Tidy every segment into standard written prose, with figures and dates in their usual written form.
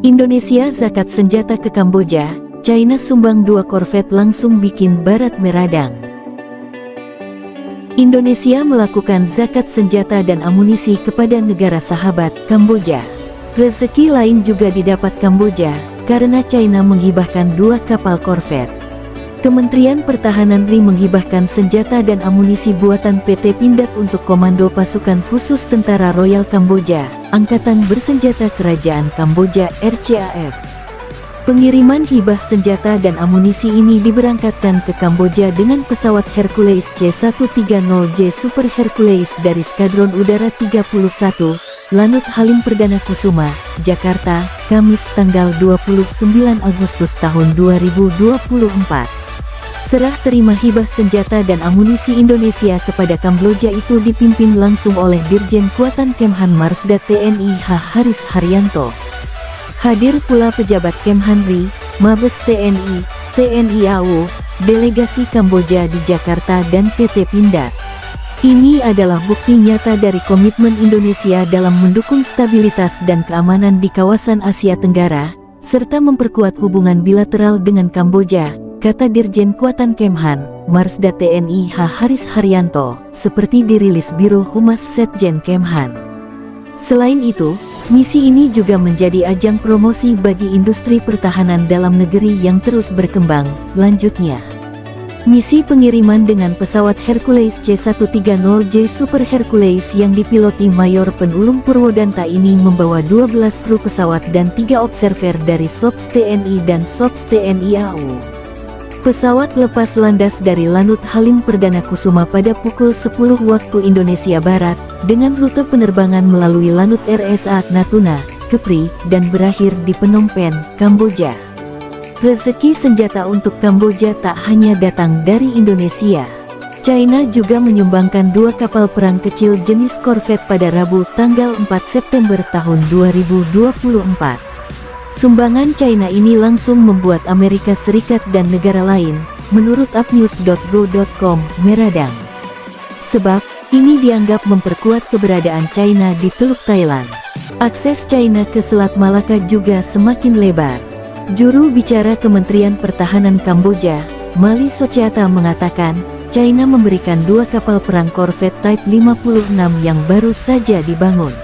Indonesia zakat senjata ke Kamboja, China sumbang 2 korvet langsung bikin Barat meradang. Indonesia melakukan zakat senjata dan amunisi kepada negara sahabat, Kamboja. Rezeki lain juga didapat Kamboja, karena China menghibahkan 2 kapal korvet. Kementerian Pertahanan RI menghibahkan senjata dan amunisi buatan PT Pindad untuk Komando Pasukan Khusus Tentara Royal Kamboja, Angkatan Bersenjata Kerajaan Kamboja (RCAF). Pengiriman hibah senjata dan amunisi ini diberangkatkan ke Kamboja dengan pesawat Hercules C-130J Super Hercules dari Skadron Udara 31, Lanut Halim Perdana Kusuma, Jakarta, Kamis tanggal 29 Agustus tahun 2024. Serah terima hibah senjata dan amunisi Indonesia kepada Kamboja itu dipimpin langsung oleh Dirjen Kuatan Kemhan Marsda TNI H. Haris Haryanto. Hadir pula pejabat Kemhan RI, Mabes TNI, TNI AU, delegasi Kamboja di Jakarta dan PT Pindad. Ini adalah bukti nyata dari komitmen Indonesia dalam mendukung stabilitas dan keamanan di kawasan Asia Tenggara, serta memperkuat hubungan bilateral dengan Kamboja, kata Dirjen Kuatan Kemhan, Marsda TNI H. Haris Haryanto, seperti dirilis Biro Humas Setjen Kemhan. Selain itu, misi ini juga menjadi ajang promosi bagi industri pertahanan dalam negeri yang terus berkembang, lanjutnya. Misi pengiriman dengan pesawat Hercules C-130J Super Hercules yang dipiloti Mayor Penulung Purwodanta ini membawa 12 kru pesawat dan 3 observer dari SOPS TNI dan SOPS TNI AU. Pesawat lepas landas dari Lanut Halim Perdana Kusuma pada pukul 10 waktu Indonesia Barat, dengan rute penerbangan melalui Lanut RSA Natuna, Kepri, dan berakhir di Phnom Penh, Kamboja. Rezeki senjata untuk Kamboja tak hanya datang dari Indonesia. China juga menyumbangkan 2 kapal perang kecil jenis korvet pada Rabu tanggal 4 September tahun 2024. Sumbangan China ini langsung membuat Amerika Serikat dan negara lain, menurut upnews.go.com, meradang. Sebab, ini dianggap memperkuat keberadaan China di Teluk Thailand. Akses China ke Selat Malaka juga semakin lebar. Juru bicara Kementerian Pertahanan Kamboja, Mali Socheata mengatakan, China memberikan 2 kapal perang korvet Type 56 yang baru saja dibangun.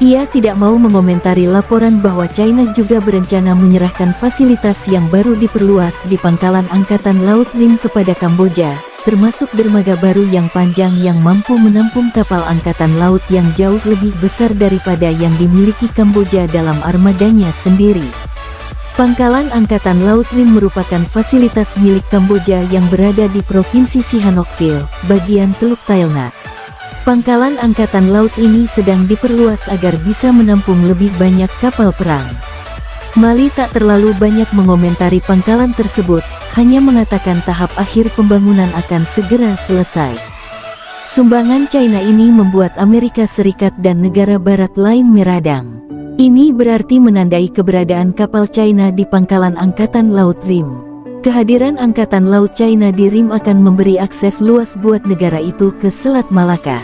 Ia tidak mau mengomentari laporan bahwa China juga berencana menyerahkan fasilitas yang baru diperluas di Pangkalan Angkatan Laut RIM kepada Kamboja, termasuk dermaga baru yang panjang yang mampu menampung kapal angkatan laut yang jauh lebih besar daripada yang dimiliki Kamboja dalam armadanya sendiri. Pangkalan Angkatan Laut RIM merupakan fasilitas milik Kamboja yang berada di Provinsi Sihanoukville, bagian Teluk Thailand. Pangkalan Angkatan Laut ini sedang diperluas agar bisa menampung lebih banyak kapal perang. Mali tak terlalu banyak mengomentari pangkalan tersebut, hanya mengatakan tahap akhir pembangunan akan segera selesai. Sumbangan China ini membuat Amerika Serikat dan negara barat lain meradang. Ini berarti menandai keberadaan kapal China di Pangkalan Angkatan Laut RIM. Kehadiran Angkatan Laut China di RIM akan memberi akses luas buat negara itu ke Selat Malaka.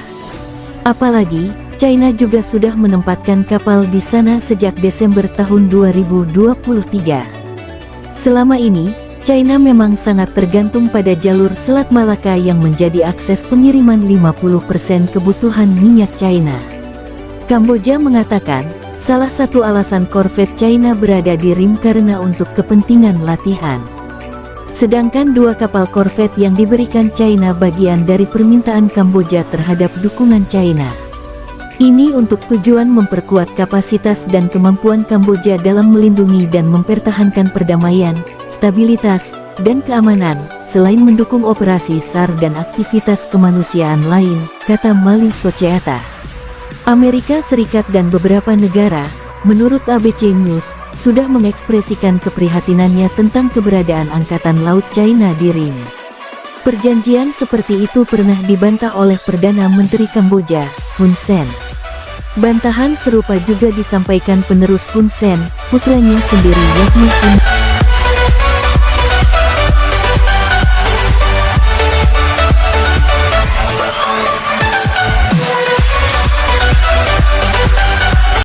Apalagi, China juga sudah menempatkan kapal di sana sejak Desember tahun 2023. Selama ini, China memang sangat tergantung pada jalur Selat Malaka yang menjadi akses pengiriman 50% kebutuhan minyak China. Kamboja mengatakan, salah satu alasan korvet China berada di RIM karena untuk kepentingan latihan. Sedangkan 2 kapal korvet yang diberikan China bagian dari permintaan Kamboja terhadap dukungan China. Ini untuk tujuan memperkuat kapasitas dan kemampuan Kamboja dalam melindungi dan mempertahankan perdamaian, stabilitas, dan keamanan, selain mendukung operasi SAR dan aktivitas kemanusiaan lain, kata Mali Socheata. Amerika Serikat dan beberapa negara, menurut ABC News, sudah mengekspresikan keprihatinannya tentang keberadaan Angkatan Laut China di RIM. Perjanjian seperti itu pernah dibantah oleh Perdana Menteri Kamboja, Hun Sen. Bantahan serupa juga disampaikan penerus Hun Sen, putranya sendiri yakni Hun